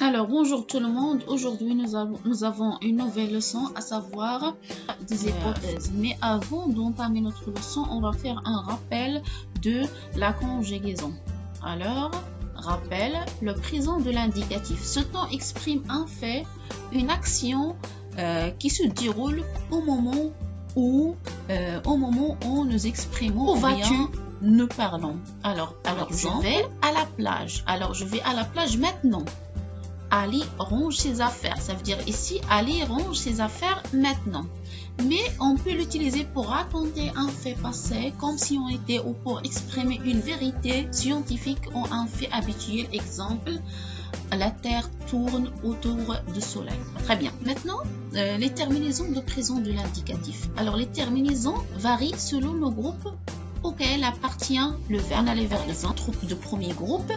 Alors, bonjour tout le monde. Aujourd'hui, nous avons une nouvelle leçon, à savoir des hypothèses. Mais avant d'entamer notre leçon, on va faire un rappel de la conjugaison. Alors, rappel, le présent de l'indicatif. Ce temps exprime un fait, une action qui se déroule au moment où nous exprimons ou bien nous parlons. Alors je vais à la plage. Alors, je vais à la plage maintenant. Ali range ses affaires. Ça veut dire ici, Ali range ses affaires maintenant. Mais on peut l'utiliser pour raconter un fait passé comme si on était ou pour exprimer une vérité scientifique ou un fait habituel. Exemple, la Terre tourne autour du Soleil. Très bien. Maintenant, les terminaisons de présent de l'indicatif. Alors, les terminaisons varient selon le groupe auquel appartient le verbe. On a les verbes de premier groupe,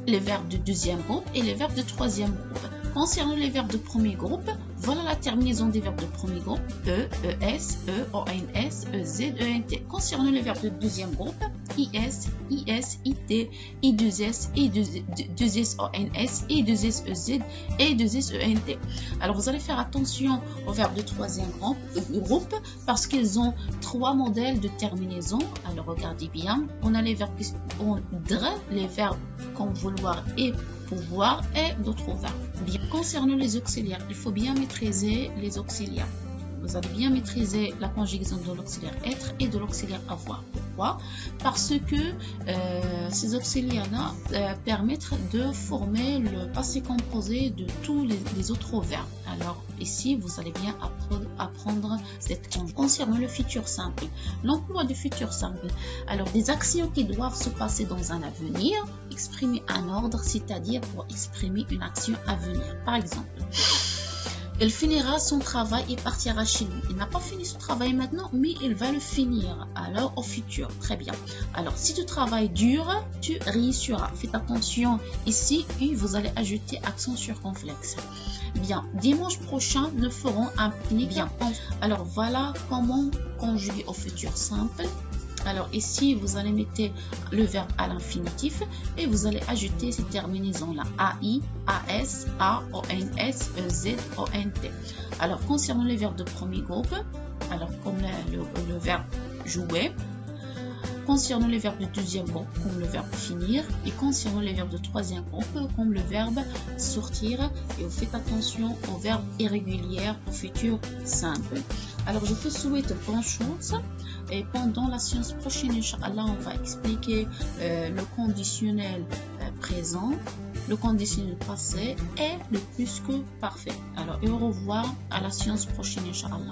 les verbes de deuxième groupe et les verbes de troisième groupe. Concernant les verbes de premier groupe, voilà la terminaison des verbes de premier groupe: E, ES, E, ONS, EZ, ENT. Concernant les verbes de deuxième groupe, IS, IS, IT, I2S, I2S, ONS, I2S, EZ et I2S, ENT. Alors, vous allez faire attention aux verbes de troisième groupe parce qu'ils ont trois modèles de terminaison. Alors, regardez bien. On a les verbes qui ont dre, les verbes comme vouloir et pouvoir et d'autres verbes. Bien, concernant les auxiliaires, il faut bien maîtriser les auxiliaires. Vous allez bien maîtriser la conjugaison de l'auxiliaire être et de l'auxiliaire avoir. Pourquoi? Parce que ces auxiliaires-là permettent de former le passé composé de tous les autres verbes. Alors ici, vous allez bien apprendre cette conjugaison. Concernant le futur simple, l'emploi du futur simple. Alors, des actions qui doivent se passer dans un avenir, exprimer un ordre, c'est-à-dire pour exprimer une action à venir. Par exemple, il finira son travail et partira chez lui. Il n'a pas fini son travail maintenant, mais il va le finir. Alors, au futur. Très bien. Alors, si tu travailles dur, tu réussiras. Faites attention. Ici, vous allez ajouter accent circonflexe. Bien. Dimanche prochain, nous ferons un pique-nique. Bien. Alors, voilà comment conjuguer au futur simple. Alors ici, vous allez mettre le verbe à l'infinitif et vous allez ajouter ces terminaisons-là. AI, AS, A, ONS, EZ, ONT. Alors, concernant les verbes de premier groupe, alors comme le verbe jouer, concernant les verbes de deuxième groupe, comme le verbe finir, et concernant les verbes de troisième groupe, comme le verbe sortir, et vous faites attention aux verbes irréguliers au futur simple. Alors, je te souhaite bonne chance. Et pendant la séance prochaine, Inch'Allah, on va expliquer le conditionnel présent, le conditionnel passé et le plus que parfait. Alors, et au revoir à la séance prochaine, Inch'Allah.